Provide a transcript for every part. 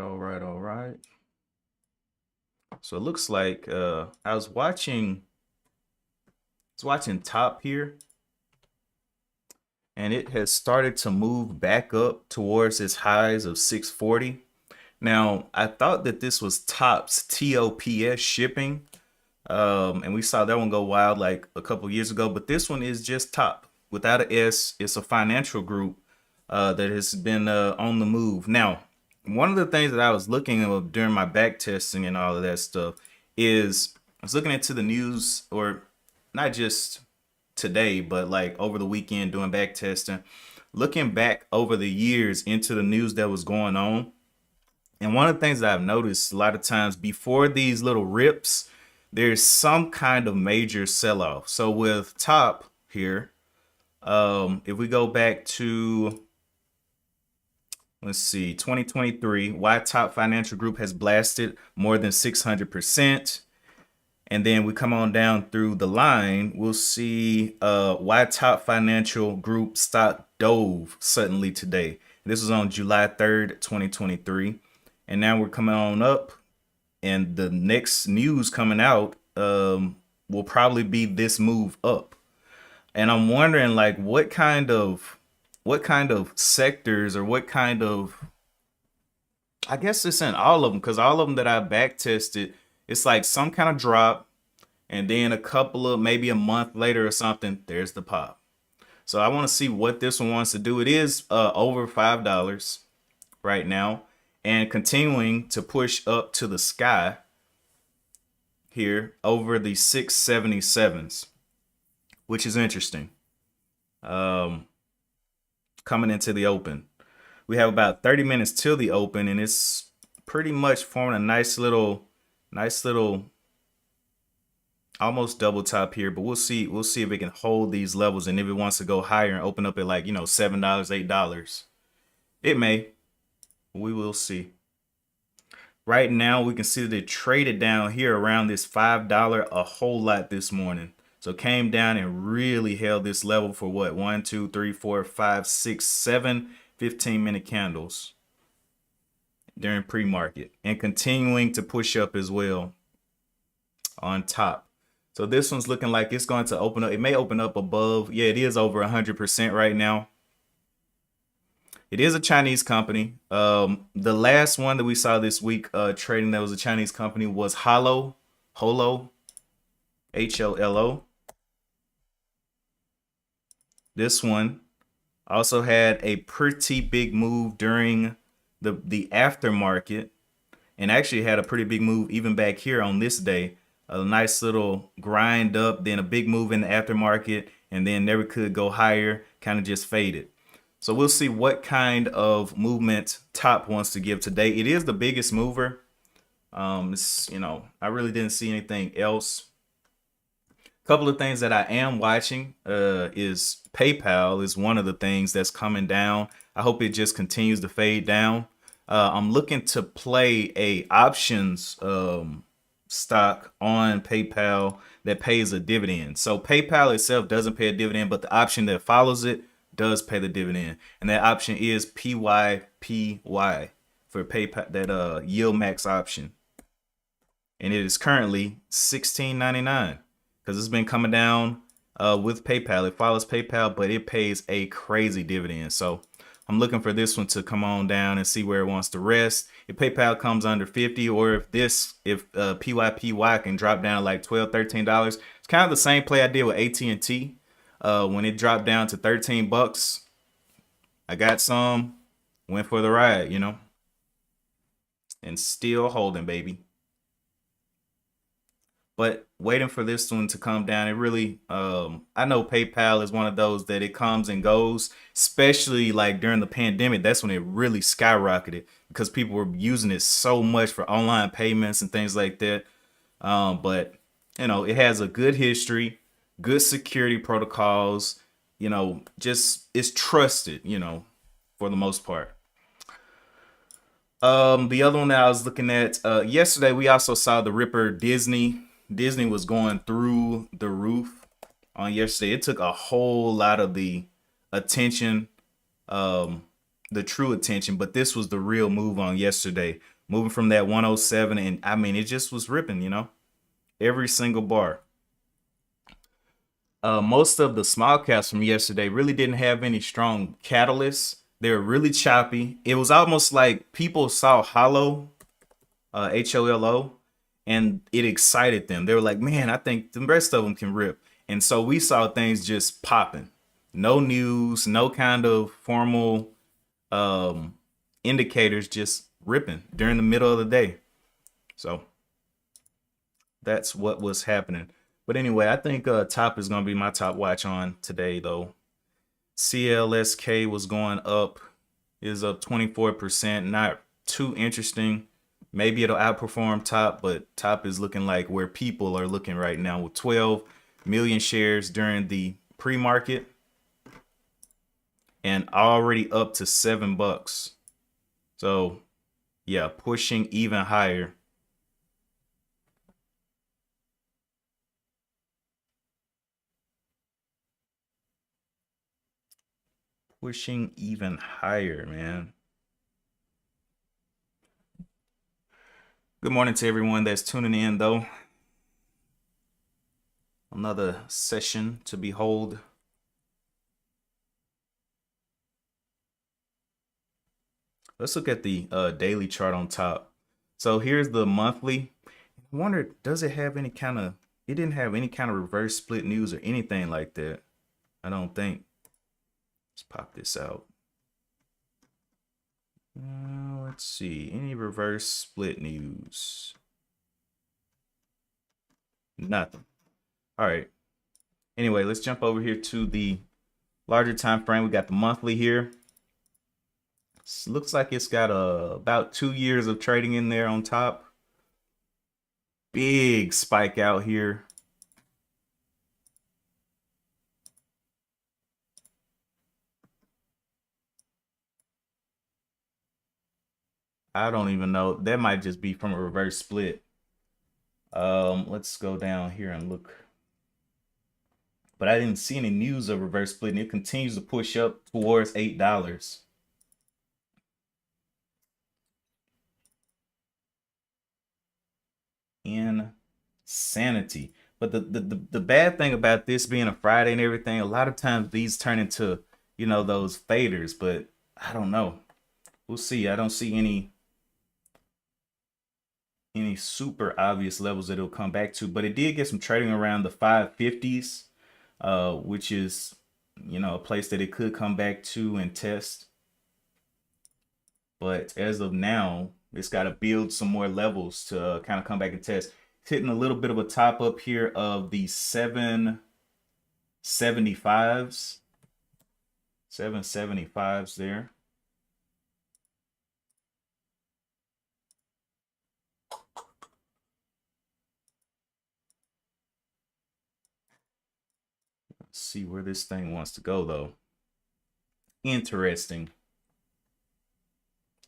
all right. So it looks like I was watching top here, and it has started to move back up towards its highs of 640. Now, I thought that this was tops TOPS shipping. And we saw that one go wild like a couple years ago, but this one is just top without an S. It's a financial group that has been on the move. Now, one of the things that I was looking at during my back testing and all of that stuff is I was looking into the news, or not just today, but like over the weekend doing back testing, looking back over the years into the news that was going on. And one of the things that I've noticed a lot of times before these little rips, there's some kind of major sell-off. So with top here, if we go back to, let's see, 2023, why top financial group has blasted more than 600%. And then we come on down through the line, we'll see why top financial group stock dove suddenly today. This was on July 3rd, 2023. And now we're coming on up, and the next news coming out will probably be this move up. And I'm wondering, like, what kind of sectors, or what kind of, I guess it's in all of them, because all of them that I back tested, it's like some kind of drop, and then a couple of, maybe a month later or something, there's the pop. So I want to see what this one wants to do. It is over $5 right now, and continuing to push up to the sky here over the 677s, which is interesting. Coming into the open, we have about 30 minutes till the open, and it's pretty much forming a nice little almost double top here. But we'll see if it can hold these levels, and if it wants to go higher and open up at, like, $7, $8, it may. We will see. Right now, we can see that it traded down here around this $5 a whole lot this morning. So came down and really held this level for what? 1, 2, 3, 4, 5, 6, 7 15-minute candles during pre-market, and continuing to push up as well on top. So this one's looking like it's going to open up. It may open up above. Yeah, it is over 100% right now. It is a Chinese company. The last one that we saw this week trading that was a Chinese company was Holo, HOLO. This one also had a pretty big move during the aftermarket, and actually had a pretty big move even back here on this day. A nice little grind up, then a big move in the aftermarket, and then never could go higher, kind of just faded. So we'll see what kind of movement top wants to give today. It is the biggest mover. I really didn't see anything else. Couple of things that I am watching is PayPal is one of the things that's coming down. I hope it just continues to fade down. I'm looking to play a options stock on PayPal that pays a dividend. So PayPal itself doesn't pay a dividend, but the option that follows it does pay the dividend, and that option is PYPY for PayPal, that yield max option, and it is currently $16.99 because it's been coming down with PayPal. It follows PayPal, but it pays a crazy dividend. So I'm looking for this one to come on down and see where it wants to rest. If PayPal comes under 50, or if PYPY can drop down like $12, $13, it's kind of the same play I did with AT&T. When it dropped down to $13, I got some, went for the ride, and still holding, baby. But waiting for this one to come down. It really, I know PayPal is one of those that it comes and goes, especially like during the pandemic. That's when it really skyrocketed because people were using it so much for online payments and things like that. But it has a good history, good security protocols, just it's trusted, for the most part. The other one that I was looking at yesterday, we also saw the Ripper Disney. Disney was going through the roof on yesterday. It took a whole lot of the attention the true attention, but this was the real move on yesterday. Moving from that 107, and I mean, it just was ripping, every single bar. Most of the small caps from yesterday really didn't have any strong catalysts. They were really choppy. It was almost like people saw hollow, HOLO, and it excited them. They were like, man, I think the rest of them can rip. And so we saw things just popping. No news, no kind of formal indicators, just ripping during the middle of the day. So that's what was happening. But anyway, I think top is going to be my top watch on today, though. CLSK was going up, is up 24%. Not too interesting. Maybe it'll outperform top, but top is looking like where people are looking right now with 12 million shares during the pre-market and already up to $7. So yeah, pushing even higher. Pushing even higher, man. Good morning to everyone that's tuning in, though. Another session to behold. Let's look at the daily chart on top. So here's the monthly. I wonder, does it have any kind of, it didn't have any kind of reverse split news or anything like that. I don't think. Let's pop this out. Let's see, any reverse split news? Nothing. All right. Anyway, let's jump over here to the larger time frame. We got the monthly here. Looks like it's got about 2 years of trading in there on top. Big spike out here. I don't even know. That might just be from a reverse split. Let's go down here and look. But I didn't see any news of reverse split, and it continues to push up towards $8. Insanity. But the bad thing about this being a Friday and everything, a lot of times these turn into, those faders, but I don't know. We'll see. I don't see any super obvious levels that it'll come back to, but it did get some trading around the 550s, which is, a place that it could come back to and test. But as of now, it's got to build some more levels to kind of come back and test. It's hitting a little bit of a top up here of the 775s. 775s there. Let's see where this thing wants to go, though. Interesting.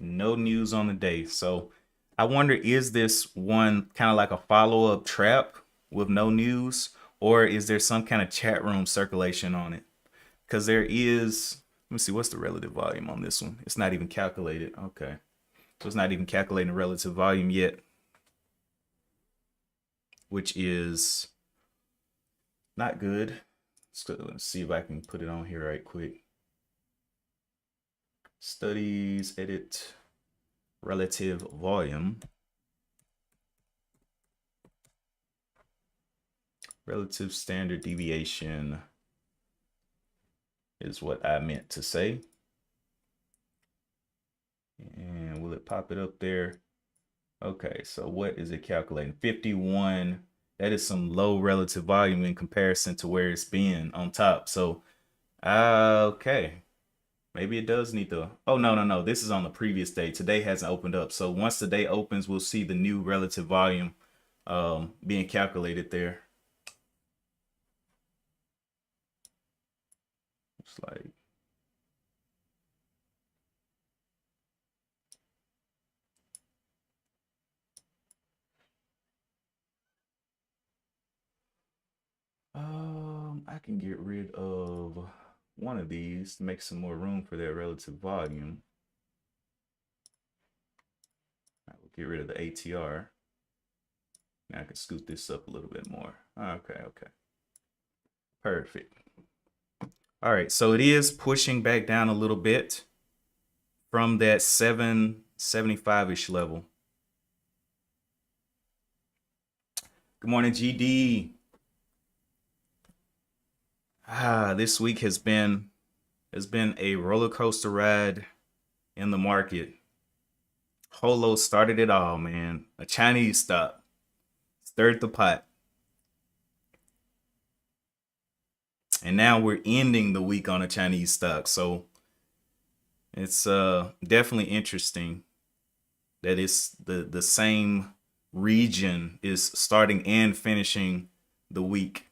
No news on the day. So I wonder, is this one kind of like a follow-up trap with no news? Or is there some kind of chat room circulation on it? Because there is, let me see, what's the relative volume on this one? It's not even calculated. Okay. So it's not even calculating relative volume yet, which is not good. Let's see if I can put it on here right quick. Studies, edit, relative volume. Relative standard deviation is what I meant to say. And will it pop it up there? Okay, so what is it calculating? 51. That is some low relative volume in comparison to where it's been on top. So, okay. Maybe it does need to. Oh, no. This is on the previous day. Today hasn't opened up. So once the day opens, we'll see the new relative volume being calculated there. It's like, I can get rid of one of these to make some more room for that relative volume. Get rid of the ATR. Now I can scoot this up a little bit more. Okay. Perfect. All right, so it is pushing back down a little bit from that 775-ish level. Good morning, GD. This week has been a roller coaster ride in the market. Holo started it all, man. A Chinese stock stirred the pot. And now we're ending the week on a Chinese stock. So it's definitely interesting that it's the same region is starting and finishing the week.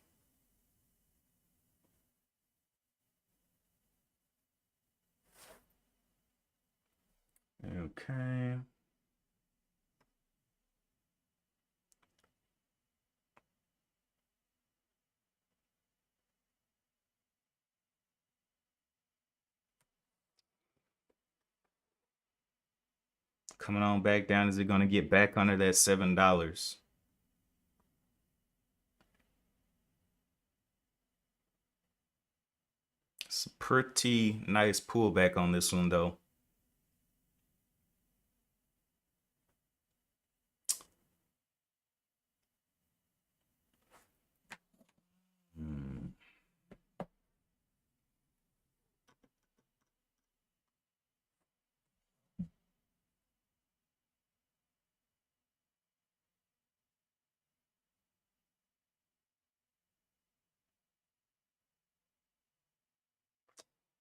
Okay. Coming on back down. Is it going to get back under that $7? It's a pretty nice pullback on this one, though.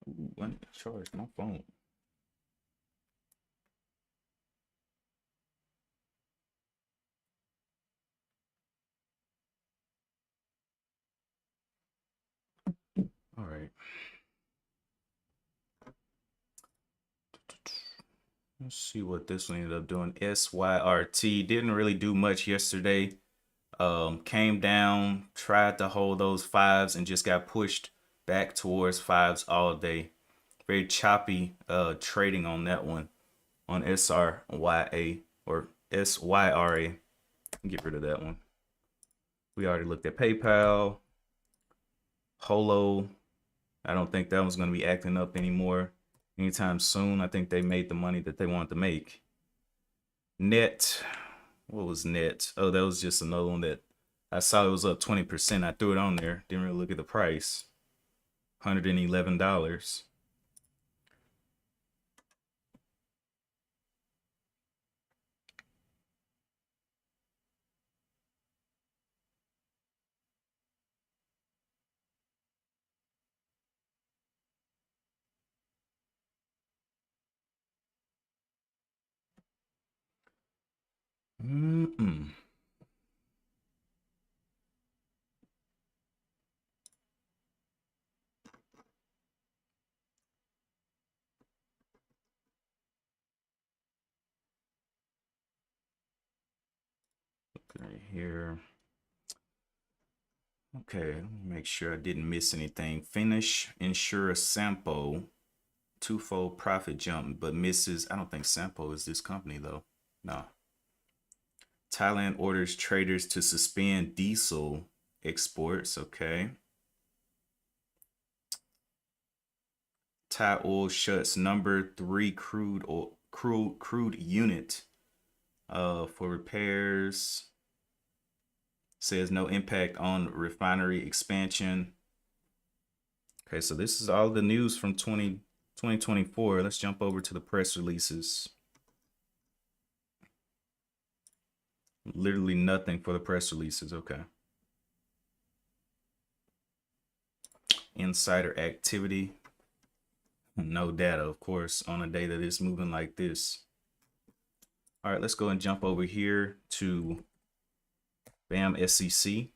Ooh, I need to charge my phone. All right. Let's see what this one ended up doing. SYRT didn't really do much yesterday. Came down, tried to hold those fives, and just got pushed back towards fives all day. Very choppy trading on that one, on SRYA or SYRA. Get rid of that one. We already looked at PayPal. Holo, I don't think that one's going to be acting up anymore anytime soon. I think they made the money that they wanted to make. Net, what was net? Oh, that was just another one that I saw it was up 20%. I threw it on there. Didn't really look at the price. $111. Mm-mm. Right here. Okay, let me make sure I didn't miss anything. Finish ensure Sampo twofold profit jump, but misses. I don't think Sampo is this company though. No. Thailand orders traders to suspend diesel exports. Okay. Thai oil shuts number 3 crude unit for repairs. Says no impact on refinery expansion. Okay, so this is all the news from 2024. Let's jump over to the press releases. Literally nothing for the press releases. Okay. Insider activity. No data, of course, on a day that is moving like this. All right, let's go and jump over here to BAM SEC.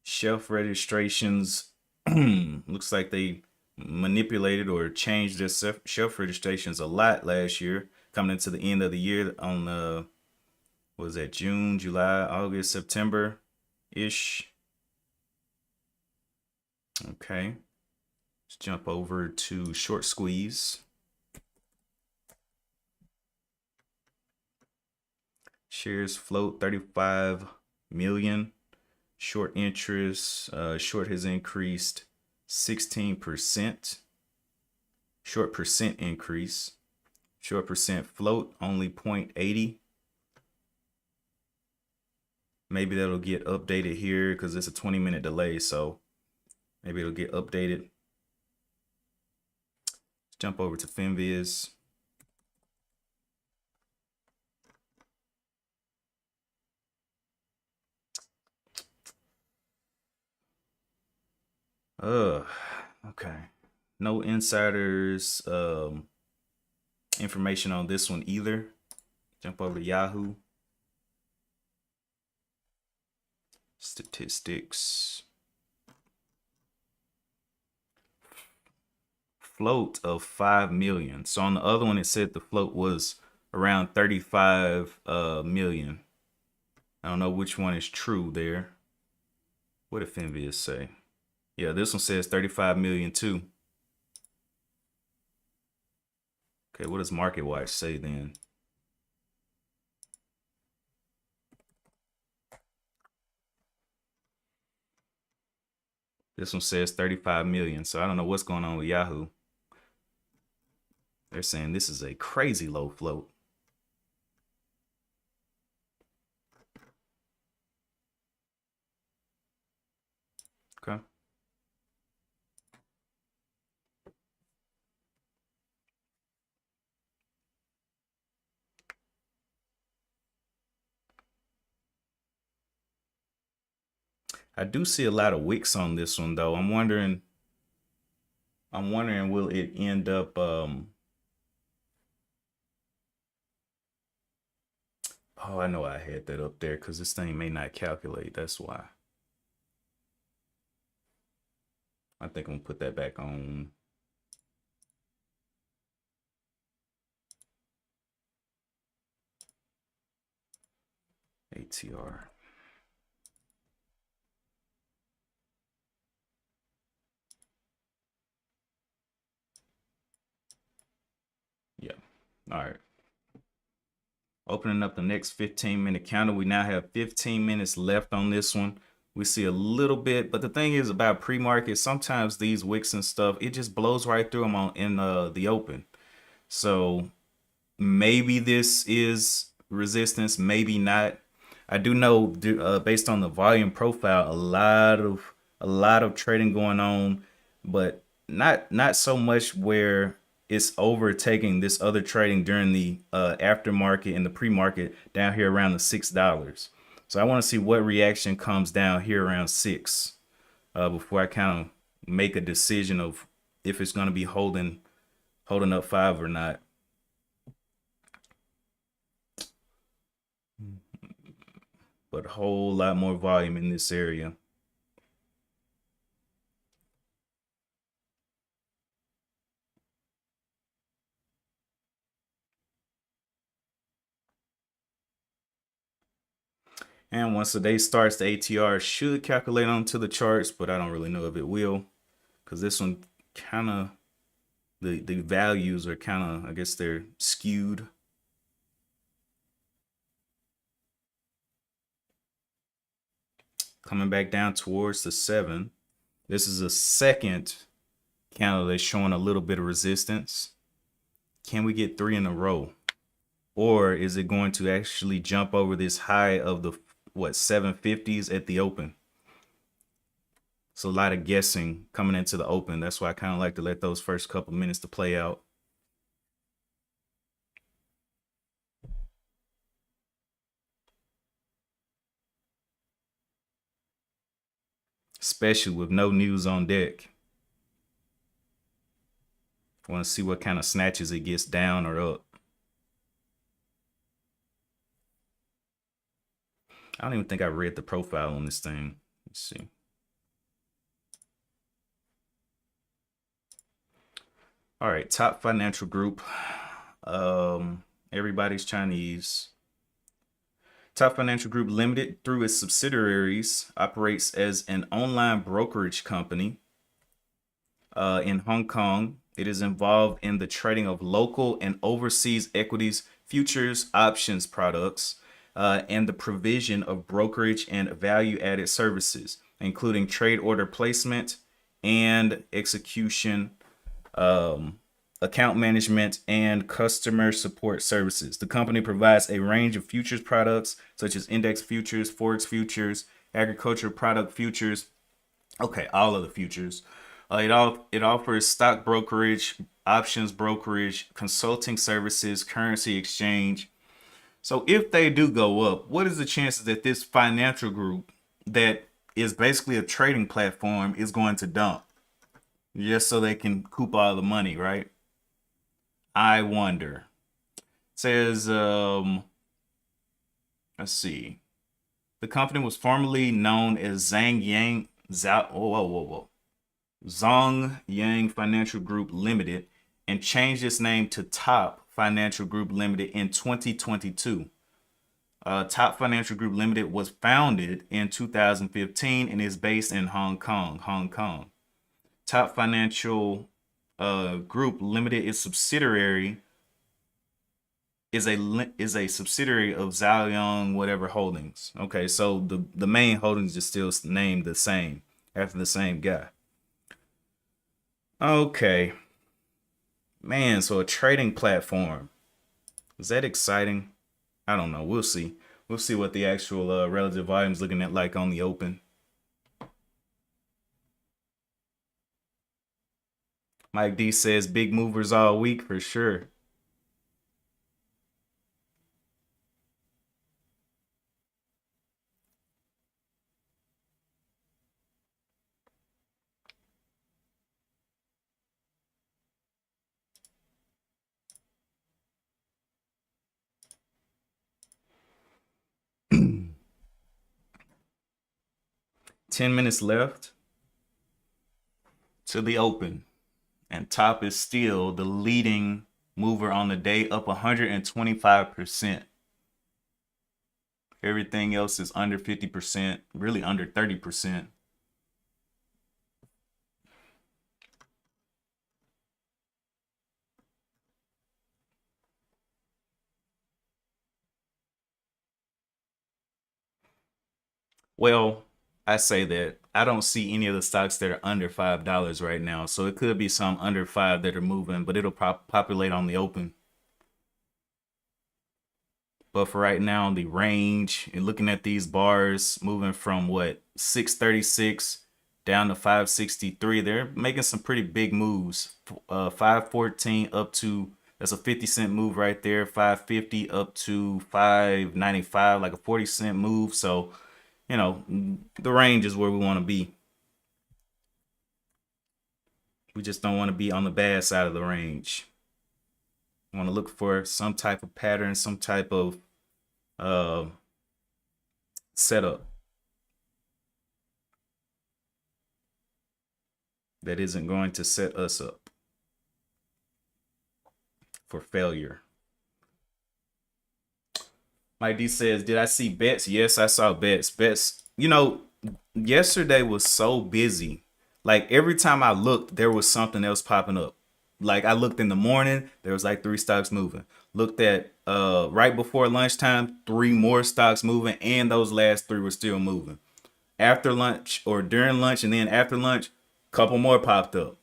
Shelf registrations. Looks like they manipulated or changed their shelf registrations a lot last year, coming into the end of the year on what was that, June, July, August, September ish. Okay, let's jump over to short squeeze. Shares float 35 million. Short interest, short has increased 16%. Short percent increase. Short percent float only 0.80. Maybe that'll get updated here because it's a 20-minute delay, so maybe it'll get updated. Let's jump over to FinViz. Okay. No insiders information on this one either. Jump over to Yahoo. Statistics. Float of 5 million. So on the other one, it said the float was around 35 million. I don't know which one is true there. What did FinViz say? Yeah, this one says 35 million too. Okay, what does MarketWatch say then? This one says 35 million. So I don't know what's going on with Yahoo. They're saying this is a crazy low float. Okay. I do see a lot of wicks on this one though. I'm wondering will it end up oh, I know I had that up there because this thing may not calculate. That's why. I think I'm gonna put that back on. ATR. Yeah. All right. Opening up the next 15-minute counter. We now have 15 minutes left on this one. We see a little bit, but the thing is about pre-market, sometimes these wicks and stuff, it just blows right through them in the open. So maybe this is resistance, maybe not. I do know based on the volume profile, a lot of trading going on, but not so much where it's overtaking this other trading during the aftermarket and the pre-market down here around the $6. So I want to see what reaction comes down here around 6 before I kind of make a decision of if it's going to be holding up 5 or not. But a whole lot more volume in this area. And once the day starts, the ATR should calculate onto the charts, but I don't really know if it will, because this one kind of, the values are kind of, I guess they're skewed. Coming back down towards the 7. This is a second candle that's showing a little bit of resistance. Can we get 3 in a row? Or is it going to actually jump over this high of the, what, 750s at the open? It's a lot of guessing coming into the open. That's why I kind of like to let those first couple minutes to play out. Especially with no news on deck. I want to see what kind of snatches it gets down or up. I don't even think I read the profile on this thing. Let's see. All right, top financial group. Everybody's Chinese. Top Financial Group Limited, through its subsidiaries, operates as an online brokerage company in Hong Kong. It is involved in the trading of local and overseas equities, futures, options products. and the provision of brokerage and value-added services, including trade order placement and execution, account management, and customer support services. The company provides a range of futures products such as index futures, forex futures, agricultural product futures. Okay, all of the futures. It offers stock brokerage, options brokerage, consulting services, currency exchange. So if they do go up, what is the chances that this financial group that is basically a trading platform is going to dump just so they can coop all the money, right? I wonder. It says, let's see. The company was formerly known as Zhang Yang Zhao, whoa. Zhong Yang Financial Group Limited and changed its name to Top Financial Group Limited in 2022. Top Financial Group Limited was founded in 2015 and is based in Hong Kong. Top Financial Group Limited is subsidiary is a subsidiary of Zhaoyang whatever Holdings. Okay, so the main holdings is still named the same after the same guy. Okay, man. So a trading platform, is that exciting? I don't know. We'll see. We'll see what the actual relative volume is looking at like on the open. Mike D says big movers all week for sure. Ten minutes left to the open, and Top is still the leading mover on the day, up 125%. Everything else is under 50%, really under 30%. Well, I say that I don't see any of the stocks that are under $5 right now. So it could be some under five that are moving, but it'll populate on the open. But for right now, the range and looking at these bars moving from what 636 down to 563, they're making some pretty big moves. 514 up to, that's a 50-cent move right there. 550 up to 595, like a 40-cent move. So, you know, the range is where we want to be. We just don't want to be on the bad side of the range. We want to look for some type of pattern, some type of setup that isn't going to set us up for failure. Mike D says, did I see bets? Yes, I saw bets. Bets, yesterday was so busy. Like every time I looked, there was something else popping up. Like I looked in the morning, there was like three stocks moving. Looked at right before lunchtime, three more stocks moving, and those last three were still moving. After lunch or during lunch and then after lunch, a couple more popped up.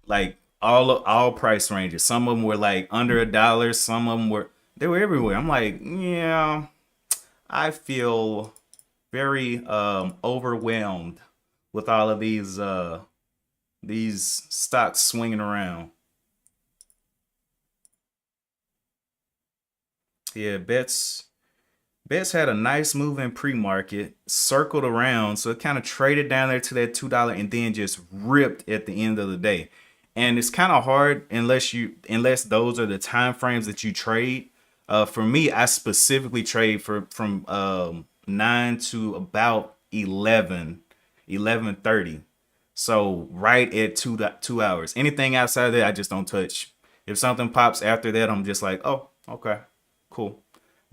Like all price ranges. Some of them were like under $1. Some of them they were everywhere. I'm like, yeah, I feel very overwhelmed with all of these stocks swinging around. Yeah, bets had a nice move in pre-market, circled around, so it kind of traded down there to that $2 and then just ripped at the end of the day. And it's kind of hard unless those are the time frames that you trade. For me, I specifically trade from 9 to about 11:30. So right at 2 hours. Anything outside of that, I just don't touch. If something pops after that, I'm just like, oh, okay, cool.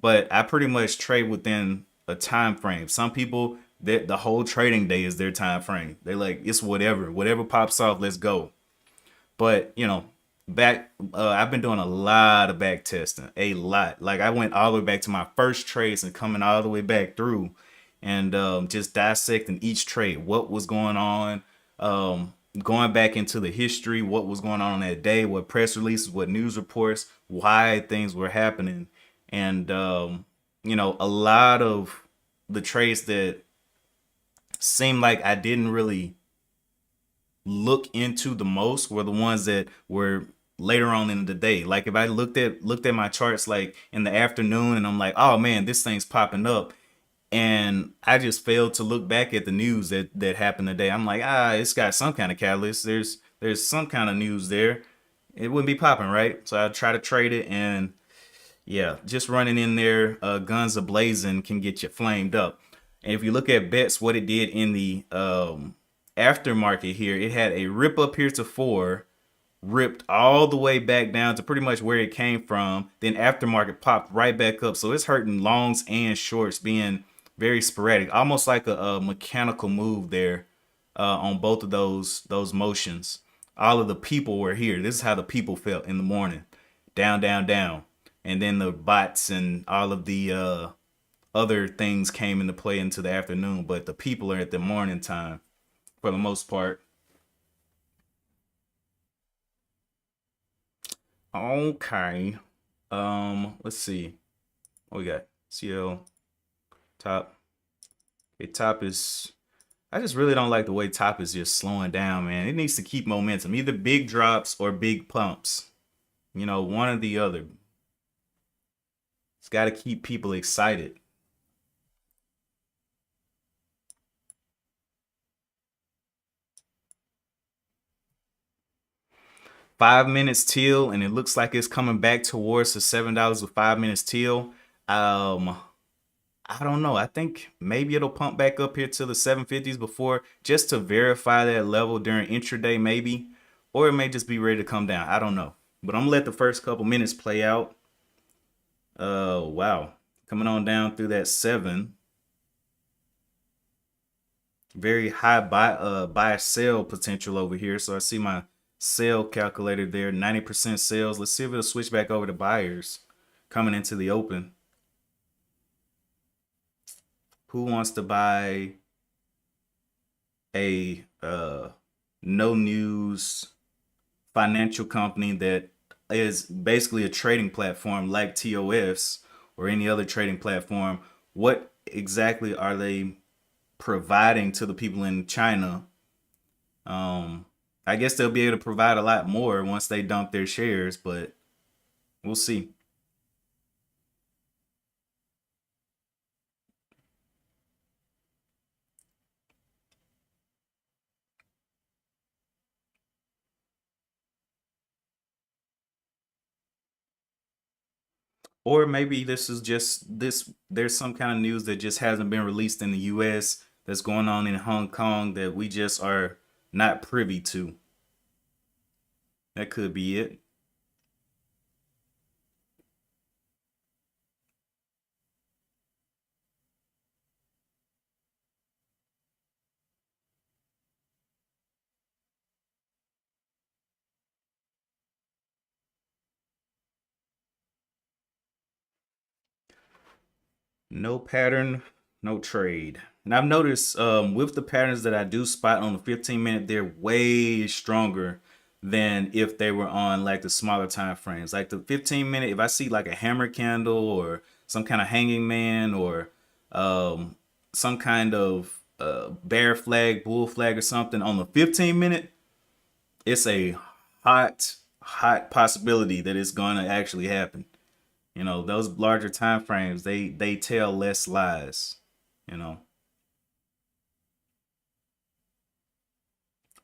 But I pretty much trade within a time frame. Some people that the whole trading day is their time frame. They're like, it's whatever pops off, let's go. But back I've been doing a lot of back testing, a lot. Like I went all the way back to my first trades and coming all the way back through, and just dissecting each trade, what was going on, going back into the history, what was going on that day, what press releases, what news reports, why things were happening. And a lot of the trades that seemed like I didn't really look into the most were the ones that were later on in the day. Like if I looked at my charts like in the afternoon and I'm like, oh man, this thing's popping up. And I just failed to look back at the news that happened today. I'm like, it's got some kind of catalyst. There's some kind of news there. It wouldn't be popping, right? So I try to trade it, and yeah, just running in there, guns a blazing can get you flamed up. And if you look at bets, what it did in the aftermarket here, it had a rip up here to four, ripped all the way back down to pretty much where it came from. Then aftermarket popped right back up. So it's hurting longs and shorts being very sporadic, almost like a mechanical move there on both of those motions. All of the people were here. This is how the people felt in the morning, down, down, down, and then the bots and all of the other things came into play into the afternoon. But the people are at the morning time for the most part. Okay. Let's see. What we got? CL top. Okay, top is. I just really don't like the way top is just slowing down, man. It needs to keep momentum, either big drops or big pumps. One or the other. It's got to keep people excited. 5 minutes till, and it looks like it's coming back towards the $7 with 5 minutes till. Um, I don't know. I think maybe it'll pump back up here to the 750s before, just to verify that level during intraday, maybe, or it may just be ready to come down. I don't know, but I'm gonna let the first couple minutes play out. Wow, coming on down through that seven, very high buy sell potential over here. So I see my sell calculator there, 90% sales. Let's see if it'll switch back over to buyers coming into the open. Who wants to buy a no news financial company that is basically a trading platform like TOS or any other trading platform? What exactly are they providing to the people in China? I guess they'll be able to provide a lot more once they dump their shares, but we'll see. Or maybe this is just this there's some kind of news that just hasn't been released in the US that's going on in Hong Kong that we just are not privy to. That could be it. No pattern, no trade. And I've noticed with the patterns that I do spot on the 15 minute, they're way stronger than if they were on like the smaller time frames. Like the 15 minute, if I see like a hammer candle or some kind of hanging man or um, some kind of bear flag, bull flag, or something on the 15 minute, it's a hot possibility that it's going to actually happen. Those larger time frames, they tell less lies. You know,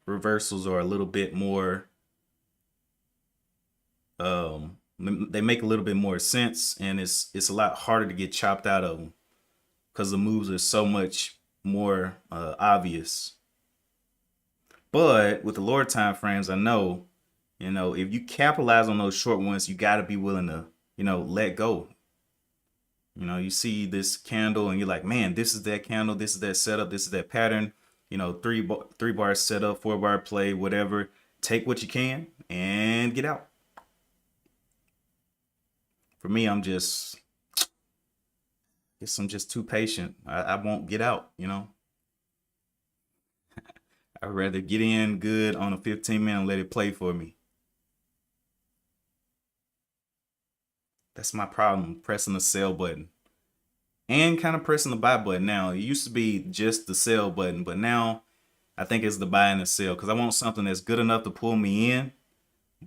reversals are a little bit more. They make a little bit more sense, and it's a lot harder to get chopped out of them because the moves are so much more obvious. But with the lower time frames, I know, if you capitalize on those short ones, you got to be willing to, let go. You see this candle and you're like, man, this is that candle, this is that setup, this is that pattern. Three bar setup, 4 bar play, whatever. Take what you can, and get out. For me, I'm just too patient. I won't get out, you know. I'd rather get in good on a 15 minute and let it play for me. That's my problem, pressing the sell button and kind of pressing the buy button now. It used to be just the sell button, but now I think it's the buy and the sell because I want something that's good enough to pull me in.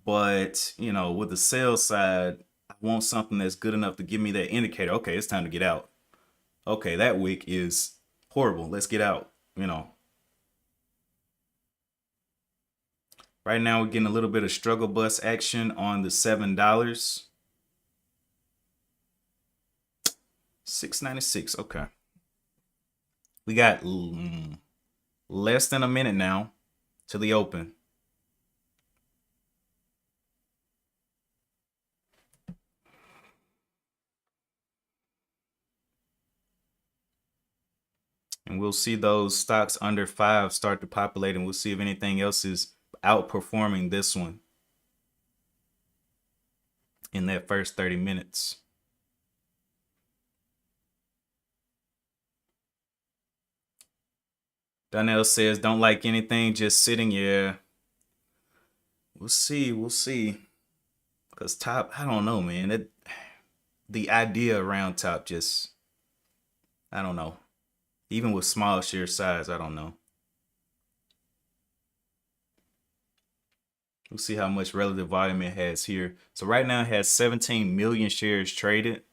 But, you know, with the sell side, I want something that's good enough to give me that indicator. Okay, it's time to get out. Okay, that wick is horrible. Let's get out, you know. Right now, we're getting a little bit of struggle bus action on the $7. 696. Okay. We got less than a minute now to the open. And we'll see those stocks under 5 start to populate, and we'll see if anything else is outperforming this one in that first 30 minutes. Donnell says, don't like anything just sitting. Yeah. We'll see. We'll see. Because top, I don't know, man. The idea around top just, I don't know. Even with small share size, I don't know. We'll see how much relative volume it has here. So right now it has 17 million shares traded.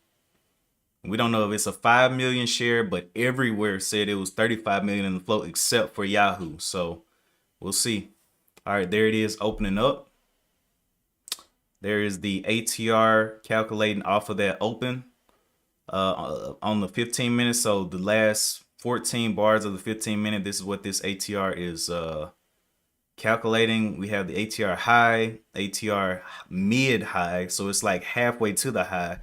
We don't know if it's a 5 million share, but everywhere said it was 35 million in the float except for Yahoo. So we'll see. All right, there it is opening up. There is the ATR calculating off of that open on the 15 minutes. So the last 14 bars of the 15 minute, this is what this ATR is calculating. We have the ATR high, ATR mid high. So it's like halfway to the high.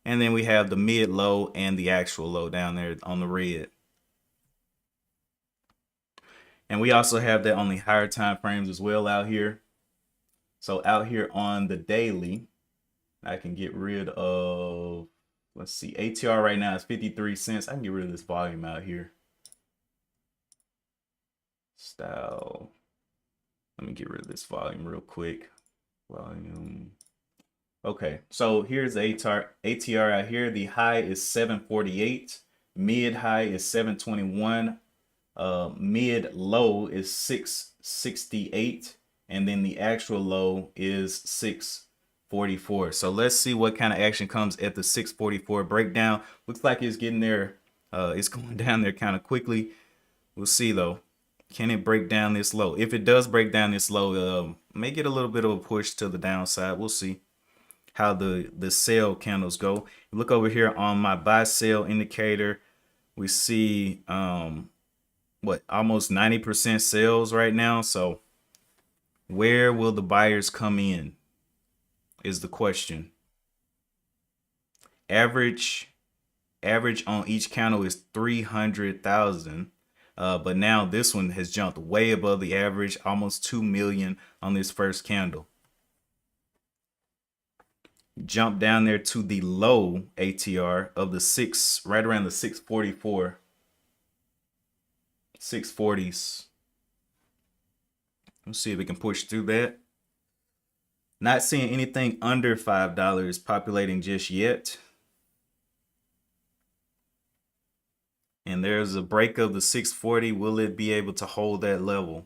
And then we have the mid low and the actual low down there on the red. And we also have that on the higher time frames as well out here. So out here on the daily, I can get rid of, let's see, ATR right now is 53 cents. I can get rid of this volume out here. Style. Let me get rid of this volume real quick. Volume. Okay, so here's the ATR out here. The high is 748. Mid high is 721. Mid low is 668. And then the actual low is 644. So let's see what kind of action comes at the 644 breakdown. Looks like it's getting there. It's going down there kind of quickly. We'll see though. Can it break down this low? If it does break down this low, may get a little bit of a push to the downside. We'll see how the sell candles go. Look over here on my buy sell indicator. We see what, almost 90% sales right now. So where will the buyers come in is the question. Average on each candle is 300,000. But now this one has jumped way above the average, almost 2 million on this first candle. Jump down there to the low ATR of the right around the 644, 640s. Let's see if we can push through that. Not seeing anything under $5 populating just yet. And there's a break of the 640. Will it be able to hold that level?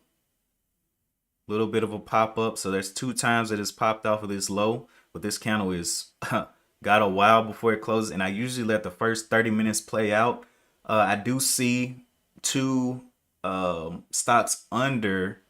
Little bit of a pop up. So there's 2 times that it's popped off of this low, but this candle is got a while before it closes. And I usually let the first 30 minutes play out. I do see 2 stocks under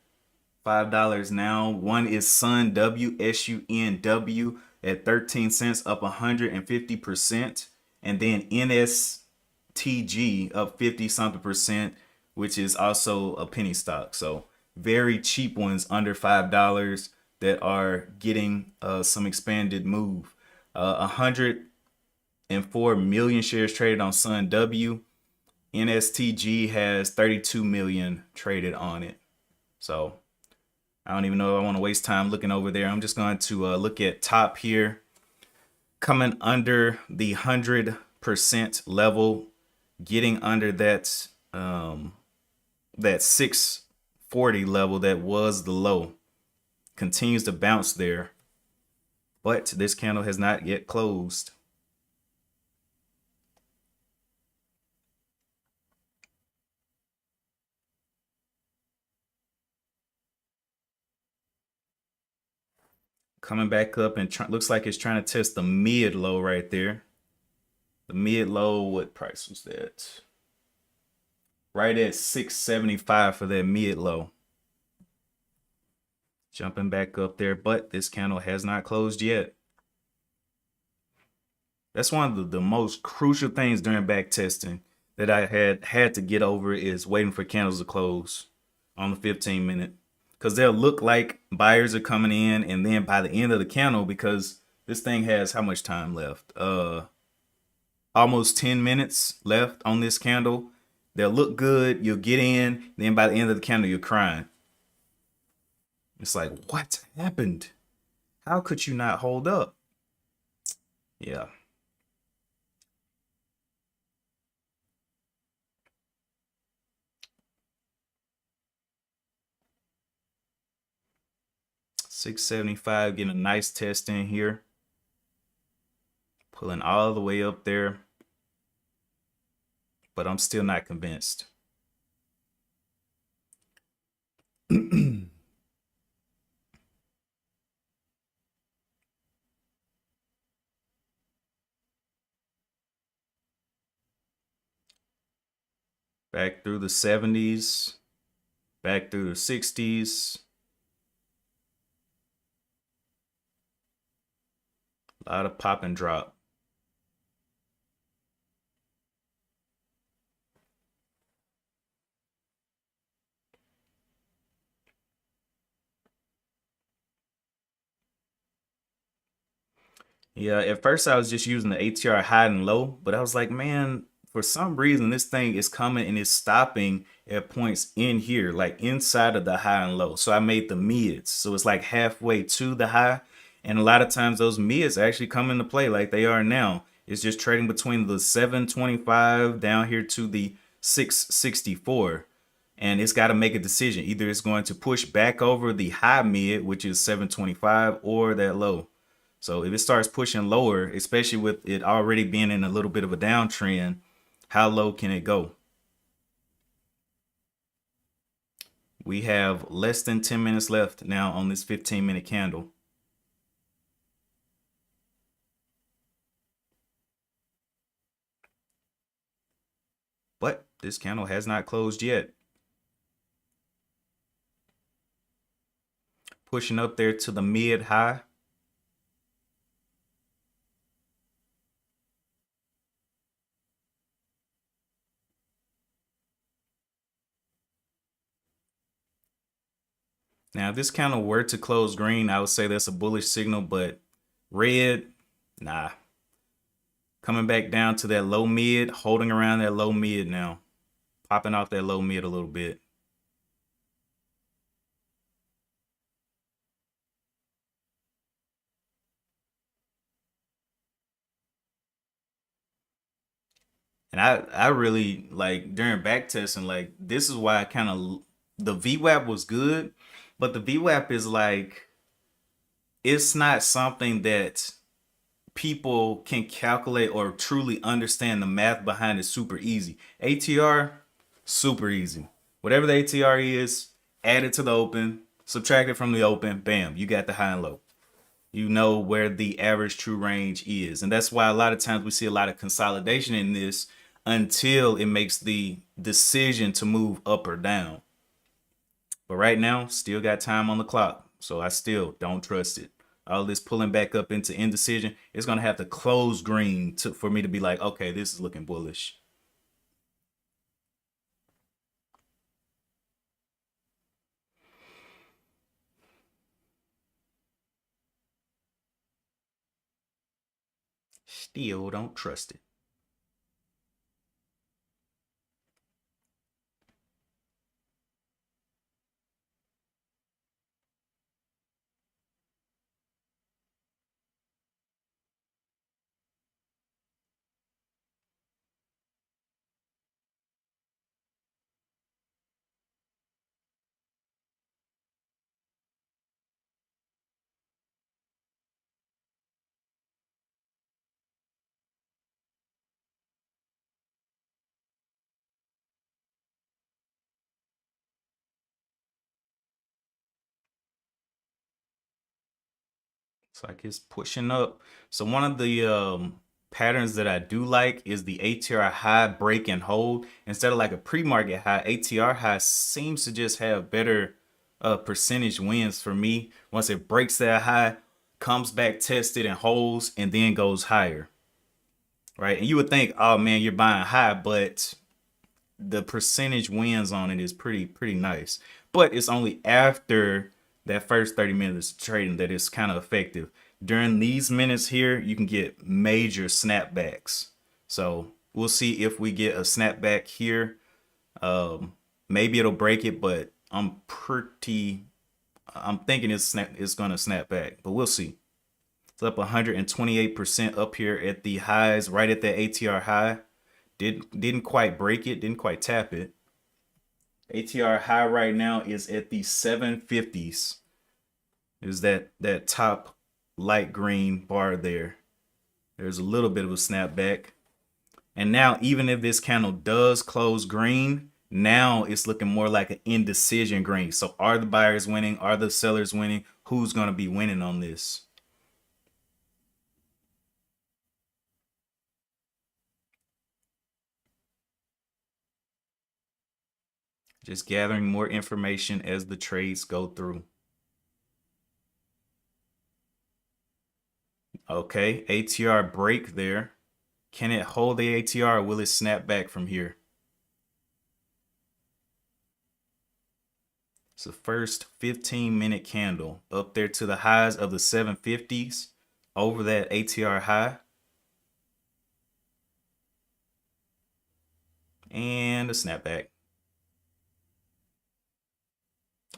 $5 now. One is SunW, SUNW at 13 cents, up 150%. And then NSTG up 50 something percent, which is also a penny stock. So very cheap ones under $5 that are getting some expanded move. 104 million shares traded on SunW. NSTG has 32 million traded on it. So I don't even know if I want to waste time looking over there. I'm just going to look at top here, coming under the 100% level, getting under that 640 level that was the low. Continues to bounce there, but this candle has not yet closed. Coming back up and looks like it's trying to test the mid low right there. The mid low, what price was that? Right at 675 for that mid low. Jumping back up there, but this candle has not closed yet. That's one of the most crucial things during back testing that I had to get over is waiting for candles to close on the 15-minute. Because they'll look like buyers are coming in, and then by the end of the candle, because this thing has how much time left? Almost 10 minutes left on this candle. They'll look good, you'll get in, then by the end of the candle, you're crying. It's like, what happened? How could you not hold up? Yeah. $675, getting a nice test in here. Pulling all the way up there. But I'm still not convinced. Back through the 70s, back through the 60s. A lot of pop and drop. Yeah, at first I was just using the ATR high and low, but I was like, man, for some reason this thing is coming and it's stopping at points in here, like inside of the high and low. So I made the mids. So it's like halfway to the high. And a lot of times those mids actually come into play like they are now. It's just trading between the 725 down here to the 664. And it's got to make a decision. Either it's going to push back over the high mid, which is 725, or that low. So if it starts pushing lower, especially with it already being in a little bit of a downtrend, how low can it go? We have less than 10 minutes left now on this 15-minute candle. But this candle has not closed yet. Pushing up there to the mid high. Now, if this candle were to close green, I would say that's a bullish signal, but red, nah. Coming back down to that low mid, holding around that low mid now. Popping off that low mid a little bit. And I really like during back testing, like this is why I kind of the VWAP was good, but the VWAP is like it's not something that people can calculate or truly understand the math behind it super easy. ATR, super easy. Whatever the ATR is, add it to the open, subtract it from the open, bam, you got the high and low. You know where the average true range is. And that's why a lot of times we see a lot of consolidation in this until it makes the decision to move up or down. But right now, still got time on the clock. So I still don't trust it. All this pulling back up into indecision, it's going to have to close green for me to be like, okay, this is looking bullish. Still don't trust it. Looks like it's pushing up. So one of the patterns that I do like is the ATR high break and hold. Instead of like a pre-market high, ATR high seems to just have better percentage wins for me. Once it breaks that high, comes back tested and holds, and then goes higher. Right? And you would think, oh man, you're buying high, but the percentage wins on it is pretty nice. But it's only after that first 30 minutes of trading that it's kind of effective. During these minutes here, you can get major snapbacks. So we'll see if we get a snapback here. Maybe it'll break it, but I'm thinking it's gonna snap back, but we'll see. It's up 128% up here at the highs, right at that ATR high. Didn't quite break it, didn't quite tap it. ATR high right now is at the 750s. Is that top light green bar there. There's a little bit of a snapback. And now even if this candle does close green, now it's looking more like an indecision green. So are the buyers winning? Are the sellers winning? Who's going to be winning on this? Just gathering more information as the trades go through. Okay, ATR break there. Can it hold the ATR or will it snap back from here? It's the first 15-minute candle up there to the highs of the 750s over that ATR high. And a snapback.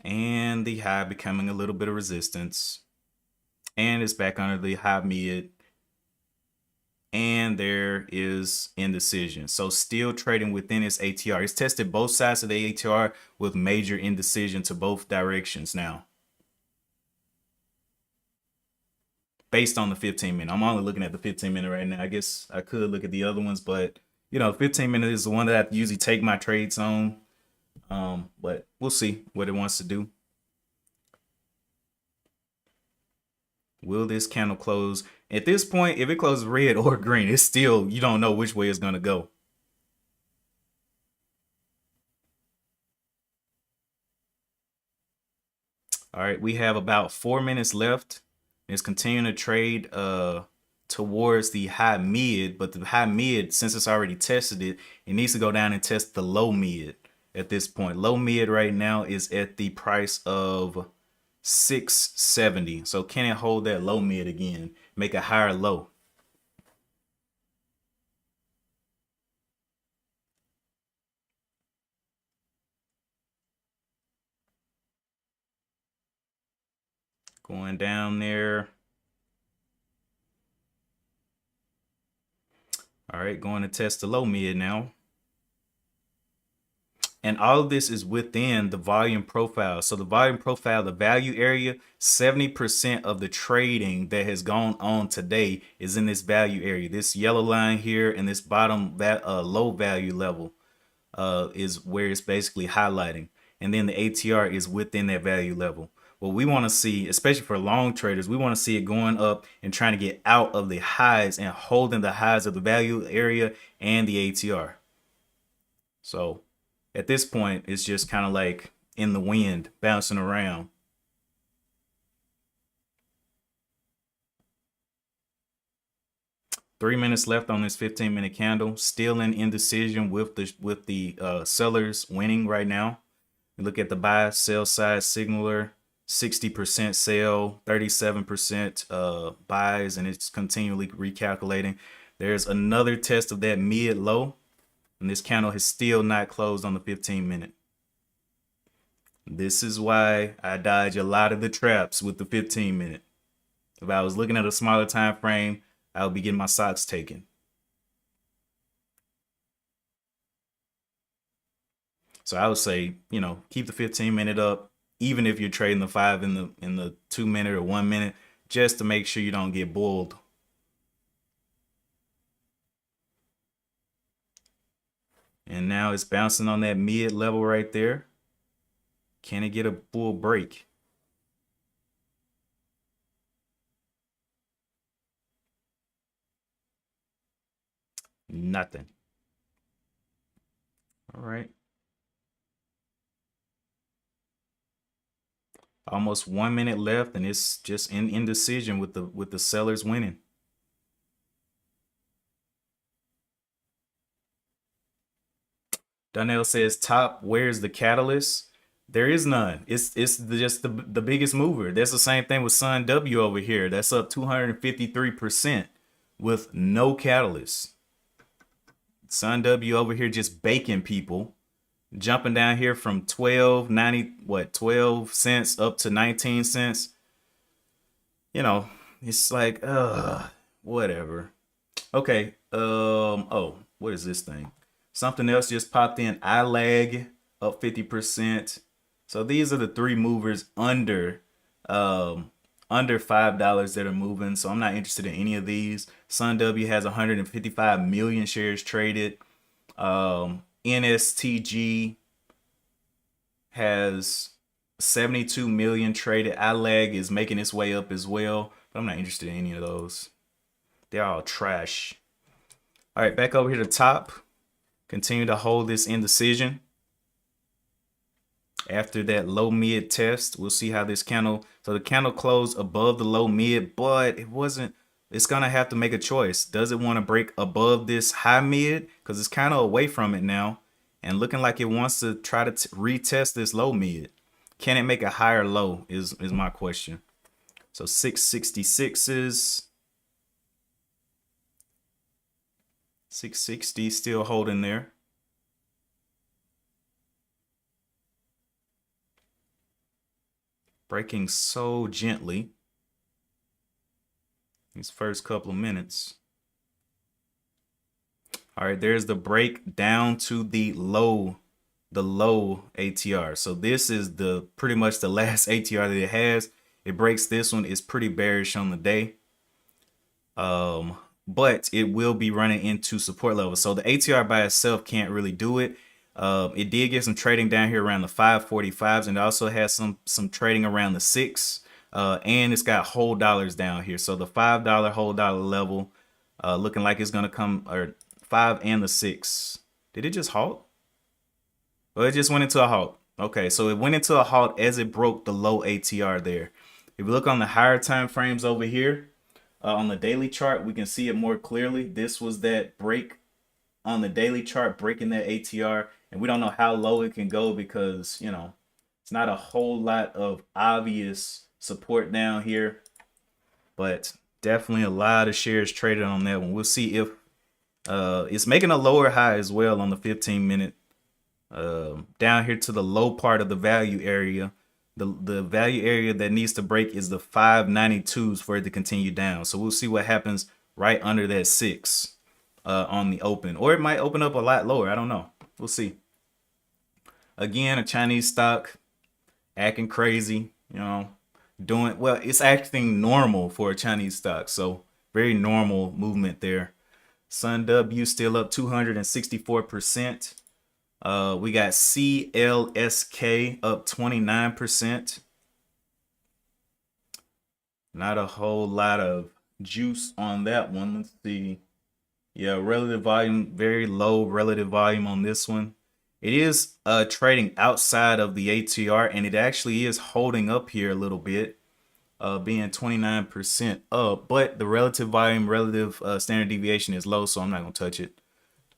And the high becoming a little bit of resistance. And it's back under the high mid. And there is indecision. So still trading within its ATR. It's tested both sides of the ATR with major indecision to both directions now. Based on the 15-minute. I'm only looking at the 15-minute right now. I guess I could look at the other ones, but you know, 15-minute is the one that I usually take my trades on. But we'll see what it wants to do. Will this candle close? At this point, if it closes red or green, it's still, you don't know which way it's going to go. All right, we have about 4 minutes left. It's continuing to trade towards the high mid, but the high mid, since it's already tested it, it needs to go down and test the low mid at this point. Low mid right now is at the price of 670. So can it hold that low mid again? Make a higher low? Going down there. All right, going to test the low mid now. And all of this is within the volume profile. So the volume profile, the value area, 70% of the trading that has gone on today is in this value area. This yellow line here and this bottom low value level is where it's basically highlighting. And then the ATR is within that value level. What we want to see, especially for long traders, we want to see it going up and trying to get out of the highs and holding the highs of the value area and the ATR. So at this point, it's just kind of like in the wind, bouncing around. Three minutes left on this 15-minute candle. Still in indecision with the sellers winning right now. You look at the buy sell side signaler, 60% sell, 37% buys, and it's continually recalculating. There's another test of that mid low, and this candle has still not closed on the 15-minute. This is why I dodge a lot of the traps with the 15-minute. If I was looking at a smaller time frame, I would be getting my socks taken. So I would say, you know, keep the 15-minute up, even if you're trading the 5 in the 2-minute or 1 minute, just to make sure you don't get bulled. And now it's bouncing on that mid level right there. Can it get a bull break? Nothing. All right. Almost 1 minute left, and it's just in indecision with the sellers winning. Donnell says, "Top, where's the catalyst?" There is none. It's just the biggest mover. That's the same thing with Sun W over here. That's up 253% with no catalyst. Sun W over here just baking people, jumping down here from 12 cents up to 19 cents. You know, it's like whatever. Okay. Oh, what is this thing? Something else just popped in. iLag up 50%. So these are the three movers under $5 that are moving. So I'm not interested in any of these. Sun W has 155 million shares traded. NSTG has 72 million traded. iLag is making its way up as well, but I'm not interested in any of those. They're all trash. All right, back over here to top. Continue to hold this indecision. After that low mid test, we'll see how this candle. So the candle closed above the low mid, but it wasn't. It's gonna have to make a choice. Does it want to break above this high mid? Because it's kind of away from it now, and looking like it wants to try to retest this low mid. Can it make a higher low? Is my question. So 666s. 660 still holding there. Breaking so gently. These first couple of minutes. All right, there's the break down to the low ATR. So this is the pretty much the last ATR that it has. It breaks this one. It's pretty bearish on the day. But it will be running into support levels. So the ATR by itself can't really do it. It did get some trading down here around the 545s, and it also has some trading around the 6. And it's got whole dollars down here. So the $5 whole dollar level looking like it's gonna come, or 5 and the 6. Did it just halt? Well, it just went into a halt. Okay, so it went into a halt as it broke the low ATR there. If we look on the higher time frames over here, on the daily chart, we can see it more clearly. This was that break on the daily chart, breaking that ATR. And we don't know how low it can go because, you know, it's not a whole lot of obvious support down here. But definitely a lot of shares traded on that one. We'll see if it's making a lower high as well on the 15-minute. Down here to the low part of the value area. The value area that needs to break is the 592s for it to continue down. So we'll see what happens right under that 6 on the open. Or it might open up a lot lower. I don't know. We'll see. Again, a Chinese stock acting crazy, you know, doing well. It's acting normal for a Chinese stock. So very normal movement there. Sun W still up 264%. We got CLSK up 29%. Not a whole lot of juice on that one. Let's see. Yeah, relative volume, very low relative volume on this one. It is trading outside of the ATR, and it actually is holding up here a little bit, being 29% up. But the relative volume, relative standard deviation is low, so I'm not going to touch it.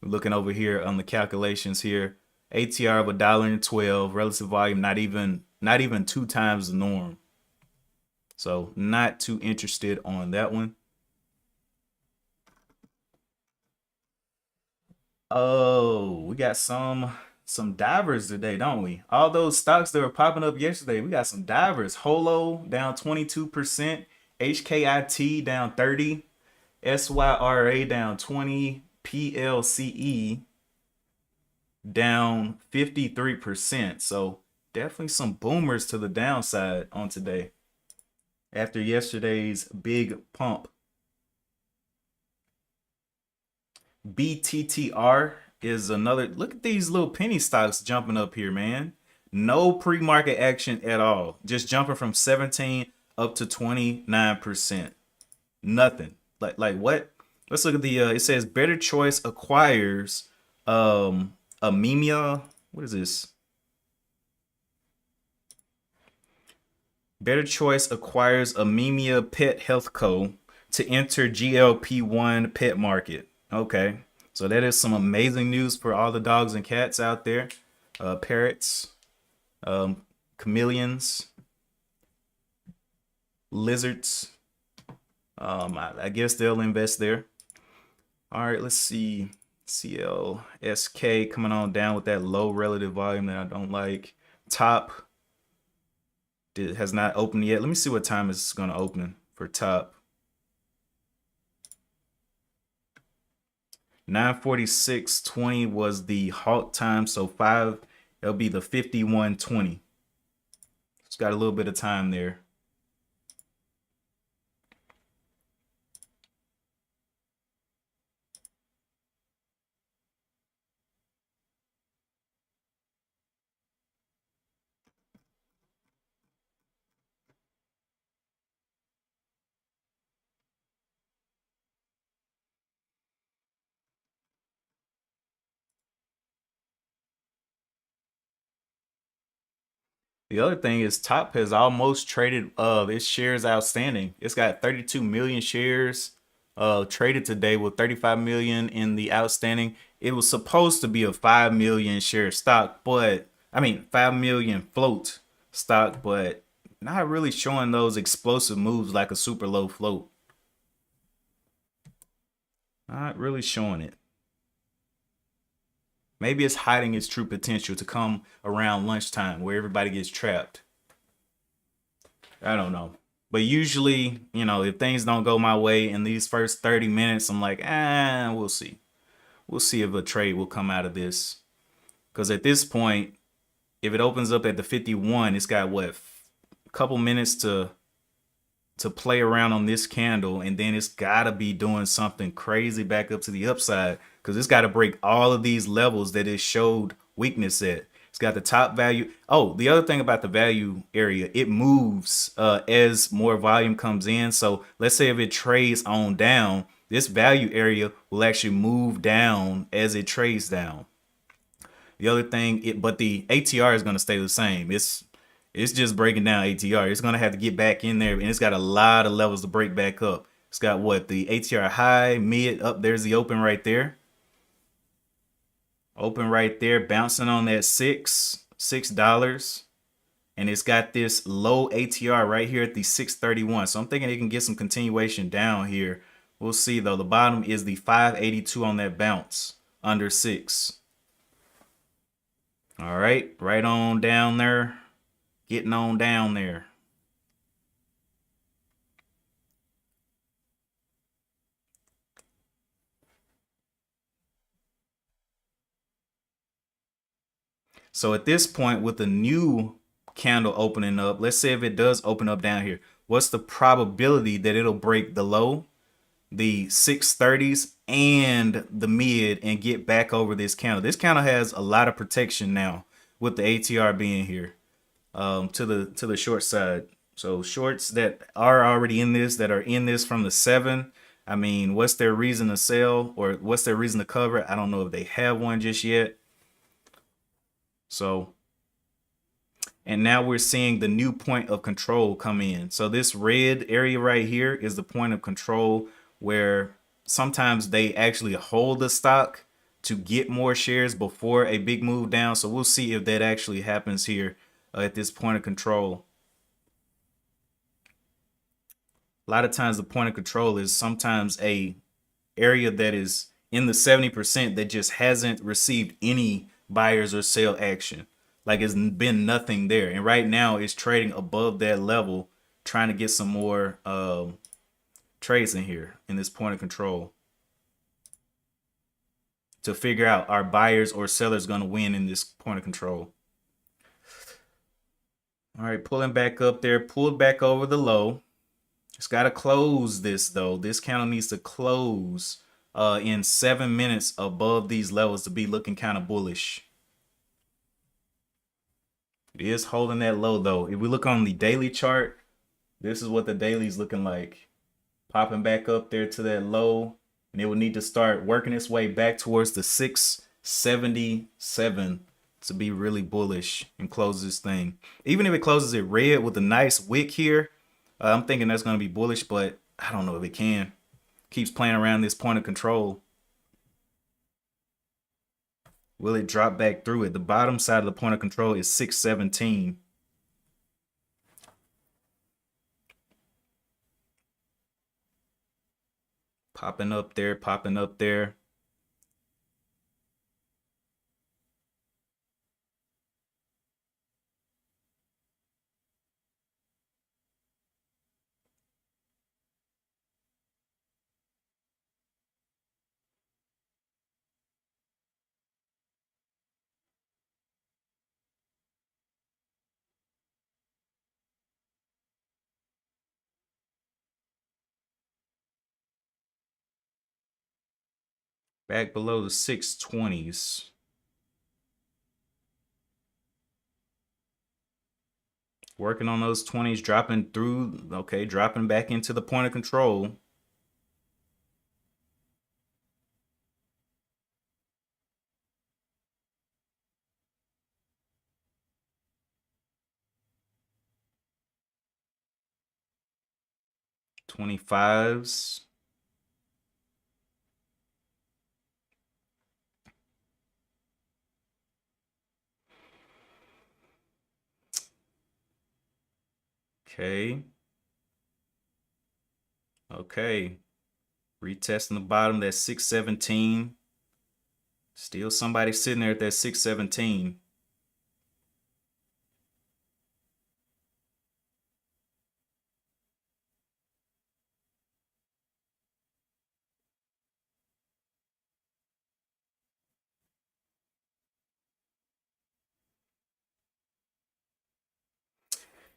Looking over here on the calculations here, ATR of $1.12, relative volume not even 2 times the norm. So not too interested on that one. Oh, we got some divers today, don't we? All those stocks that were popping up yesterday, we got some divers. Holo down 22%, HKIT down 30, SYRA down 20, PLCE down 53%. So definitely some boomers to the downside on today after yesterday's big pump. BTTR is another. Look at these little penny stocks jumping up here, man. No pre-market action at all. Just jumping from 17 up to 29%. Nothing. Like what? Let's look at the. It says Better Choice acquires Amemia. What is this? Better Choice acquires Amemia Pet Health Co. to enter GLP-1 pet market. Okay, so that is some amazing news for all the dogs and cats out there, parrots, um, chameleons, lizards. I guess they'll invest there. All right, let's see. CLSK coming on down with that low relative volume that I don't like. Top has not opened yet. Let me see what time it's going to open for top. 9:46:20 was the halt time, so it'll be the 51:20. It's got a little bit of time there. The other thing is Top has almost traded its shares outstanding. It's got 32 million shares traded today with 35 million in the outstanding. It was supposed to be a 5 million share stock, but I mean 5 million float stock, but not really showing those explosive moves like a super low float. Not really showing it. Maybe it's hiding its true potential to come around lunchtime where everybody gets trapped. I don't know. But usually, if things don't go my way in these first 30 minutes, I'm like, we'll see. We'll see if a trade will come out of this. Because at this point, if it opens up at the 51, it's got what, a couple minutes to play around on this candle, and then it's gotta be doing something crazy back up to the upside, because it's got to break all of these levels that it showed weakness at. It's got the top value. Oh, the other thing about the value area, it moves as more volume comes in. So let's say if it trades on down, this value area will actually move down as it trades down. The other thing, but the ATR is going to stay the same. It's just breaking down ATR. It's going to have to get back in there, and it's got a lot of levels to break back up. It's got what, the ATR high, mid, up. There's the open right there. Open right there, bouncing on that $6. And it's got this low ATR right here at the 631. So I'm thinking it can get some continuation down here. We'll see though. The bottom is the 582 on that bounce under 6. All right, right on down there. Getting on down there. So at this point, with the new candle opening up, let's say if it does open up down here, what's the probability that it'll break the low, the 630s, and the mid and get back over this candle? This candle has a lot of protection now with the ATR being here to the short side. So shorts that are already in this, that are in this from the 7, I mean, what's their reason to sell, or what's their reason to cover? I don't know if they have one just yet. So, and now we're seeing the new point of control come in. So this red area right here is the point of control where sometimes they actually hold the stock to get more shares before a big move down. So we'll see if that actually happens here at this point of control. A lot of times the point of control is sometimes a area that is in the 70% that just hasn't received any buyers or sell action. Like it's been nothing there. And right now it's trading above that level, trying to get some more trades in here in this point of control to figure out, are buyers or sellers going to win in this point of control. All right, pulling back up there, pulled back over the low. It's got to close this though. This candle needs to close in 7 minutes above these levels to be looking kind of bullish. It is holding that low though. If we look on the daily chart, this is what the daily is looking like. Popping back up there to that low. and it would need to start working its way back towards the 677 to be really bullish and close this thing. Even if it closes it red with a nice wick here, I'm thinking that's going to be bullish, but I don't know if it can. Keeps playing around this point of control. Will it drop back through it? The bottom side of the point of control is 617. Popping up there, popping up there. Back below the 620s. Working on those 20s, dropping through, okay, dropping back into the point of control. $25s. Okay. Okay. Retesting the bottom, that's 617. Still somebody sitting there at that 617.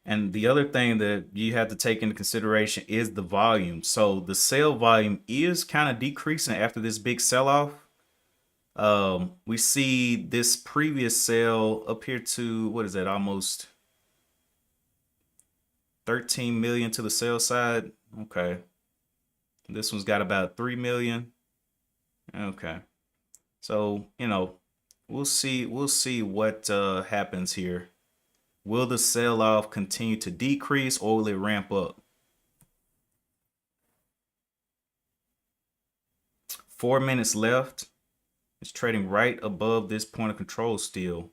And the other thing that you have to take into consideration is the volume. So the sell volume is kind of decreasing after this big sell-off. We see this previous sell up here to, what is that, almost 13 million to the sell side. Okay. This one's got about 3 million. Okay. So, we'll see what happens here. Will the sell-off continue to decrease or will it ramp up? 4 minutes left. It's trading right above this point of control still.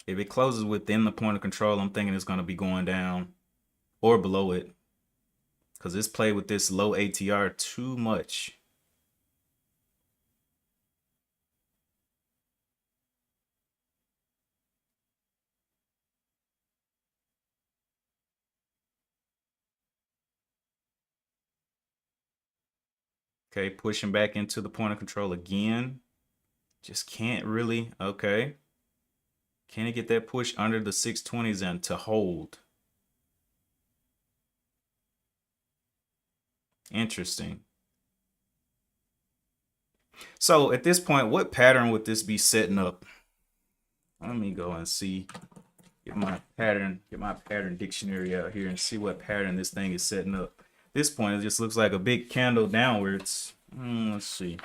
If it closes within the point of control, I'm thinking it's going to be going down or below it, because it's played with this low ATR too much. Okay, pushing back into the point of control again. Just can't really. Okay. Can it get that push under the 620s and to hold? Interesting. So at this point, what pattern would this be setting up? Let me go and see. Get my pattern dictionary out here and see what pattern this thing is setting up. At this point, it just looks like a big candle downwards. Let's see.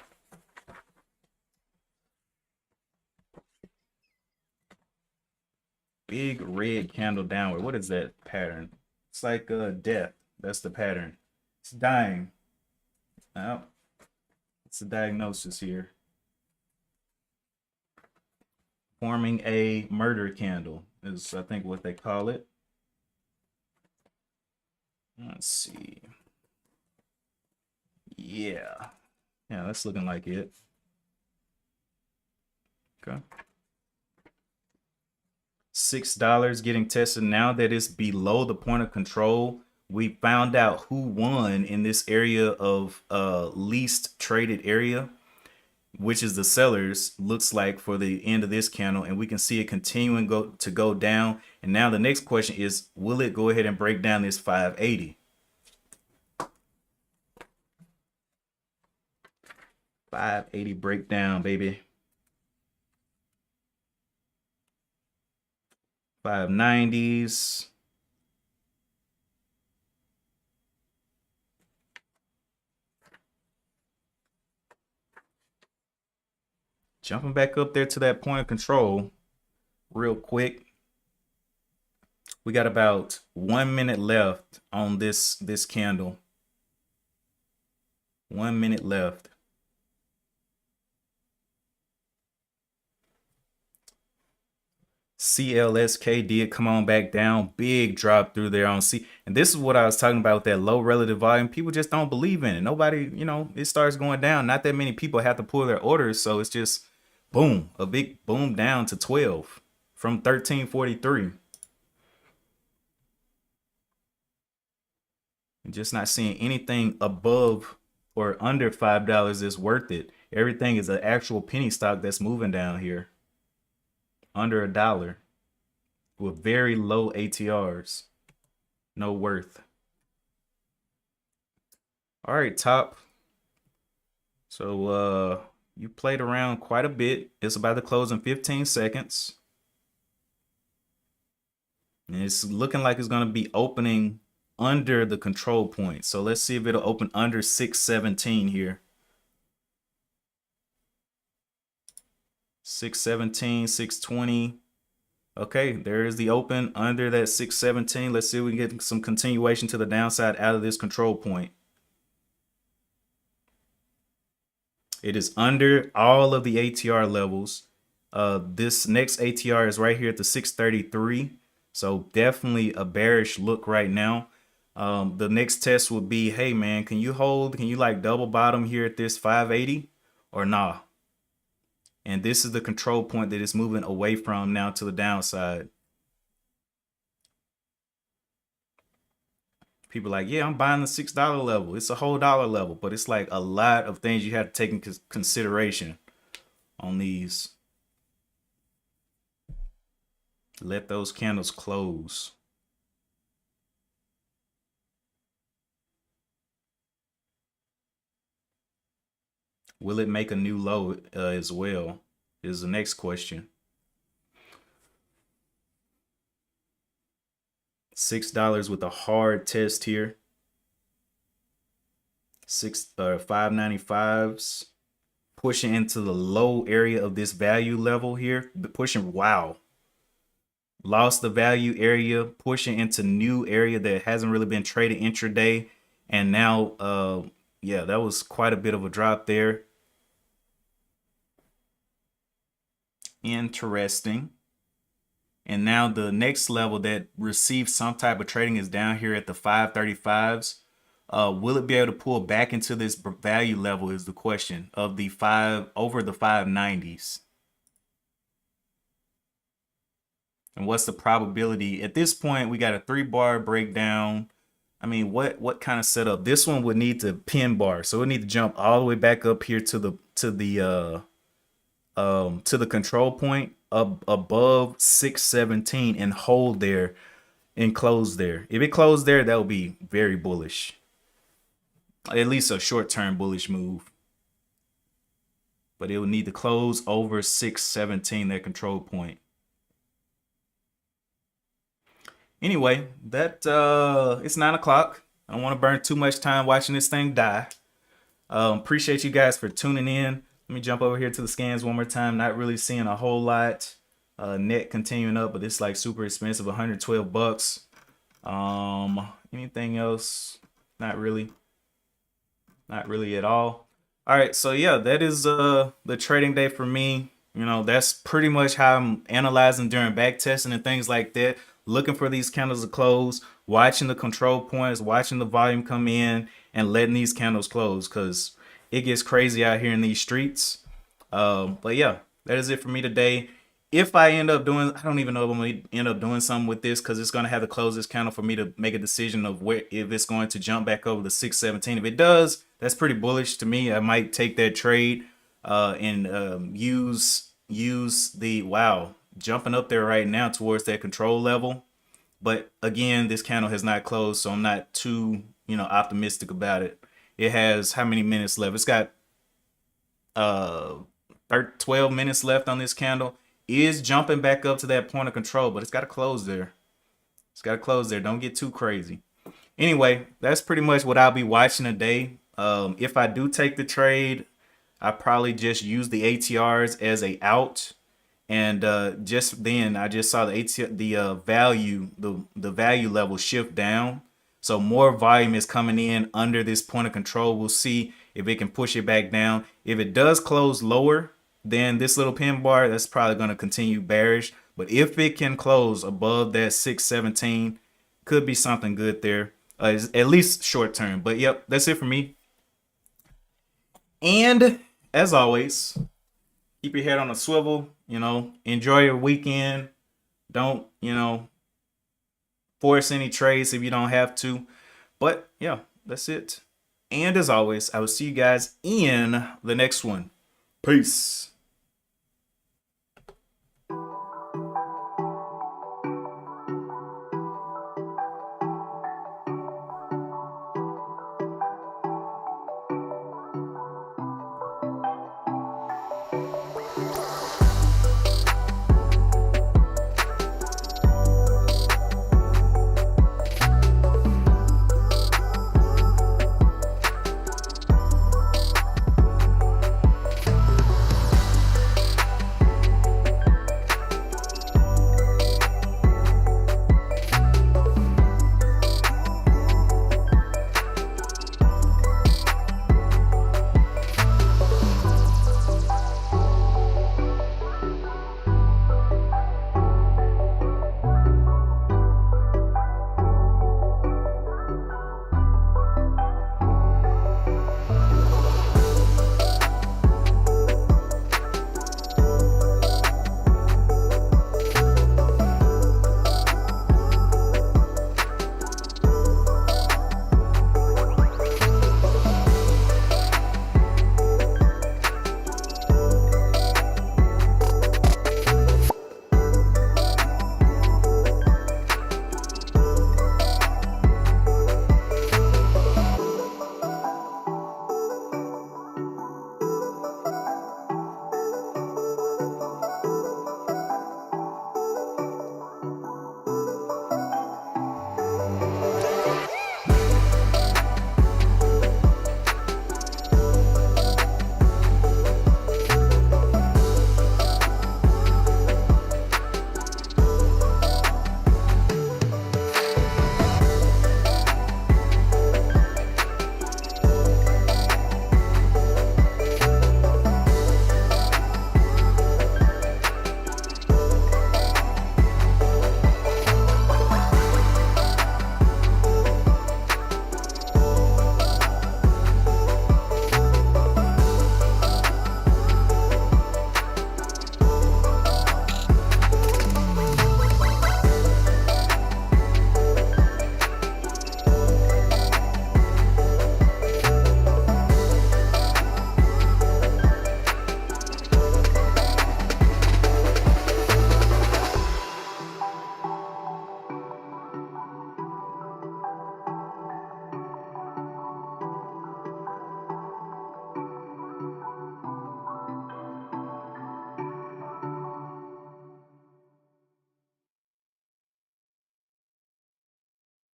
Big red candle downward. What is that pattern? It's like death. That's the pattern. It's dying. Now, it's the diagnosis here. Forming a murder candle is, I think, what they call it. Let's see. Yeah. Yeah, that's looking like it. Okay. $6 getting tested now that it's below the point of control. We found out who won in this area of least traded area, which is the sellers, looks like for the end of this candle, and we can see it continuing to go down. And now the next question is, will it go ahead and break down this 580? 580 breakdown, baby. 590s. Jumping back up there to that point of control real quick. We got about 1 minute left on this candle. 1 minute left. CLSK did come on back down. Big drop through there on C. And this is what I was talking about with that low relative volume. People just don't believe in it. Nobody, it starts going down. Not that many people have to pull their orders. So it's just boom, a big boom down to 12 from 1343. And just not seeing anything above or under $5 is worth it. Everything is an actual penny stock that's moving down here. Under $1 with very low ATRs. No worth. All right, top. So you played around quite a bit. It's about to close in 15 seconds. And it's looking like it's going to be opening under the control point. So let's see if it'll open under 617 here. 617, 620. Okay, there is the open under that 617. Let's see if we can get some continuation to the downside out of this control point. It is under all of the ATR levels. This next ATR is right here at the 633. So definitely a bearish look right now. The next test would be, hey man, can you like double bottom here at this 580 or nah? And this is the control point that it's moving away from now to the downside. People are like, yeah, I'm buying the $6 level. It's a whole dollar level, but it's like a lot of things you have to take into consideration on these. Let those candles close. Will it make a new low as well? Is the next question. $6 with a hard test here. 595s pushing into the low area of this value level here. Pushing, wow. Lost the value area, pushing into new area that hasn't really been traded intraday. And now, yeah, that was quite a bit of a drop there. Interesting. And now the next level that receives some type of trading is down here at the 535s. Will it be able to pull back into this value level is the question of the over the 590s. And what's the probability? At this point, we got a 3-bar breakdown. I mean, what kind of setup? This one would need to pin bar. So it need to jump all the way back up here to the control point above 617 and hold there and close there. If it closed there, that would be very bullish. At least a short-term bullish move. But it would need to close over 617, that control point. Anyway, it's 9 o'clock. I don't want to burn too much time watching this thing die. Appreciate you guys for tuning in. Let me jump over here to the scans one more time. Not really seeing a whole lot. Net continuing up, but it's like super expensive, 112 bucks. Anything else? Not really. Not really at all. All right, so yeah, that is the trading day for me. That's pretty much how I'm analyzing during back testing and things like that. Looking for these candles to close, watching the control points, watching the volume come in, and letting these candles close because it gets crazy out here in these streets. But yeah, that is it for me today. If I end up doing, I don't even know if I'm going to end up doing something with this because it's going to have to close this candle for me to make a decision of if it's going to jump back over the 617. If it does, that's pretty bullish to me. I might take that trade and use the, wow, jumping up there right now towards that control level. But again, this candle has not closed, so I'm not too, optimistic about it. It has how many minutes left? It's got 12 minutes left on this candle. Is jumping back up to that point of control, but it's got to close there. It's got to close there. Don't get too crazy. Anyway, that's pretty much what I'll be watching today. If I do take the trade, I probably just use the ATRs as a out. And just then I just saw the value, the value level shift down. So more volume is coming in under this point of control. We'll see if it can push it back down. If it does close lower than this little pin bar, that's probably going to continue bearish. But if it can close above that 617, could be something good there, at least short term. But yep, that's it for me. And as always, keep your head on a swivel. Enjoy your weekend. Don't force any trades if you don't have to. But yeah, that's it. And as always, I will see you guys in the next one. Peace.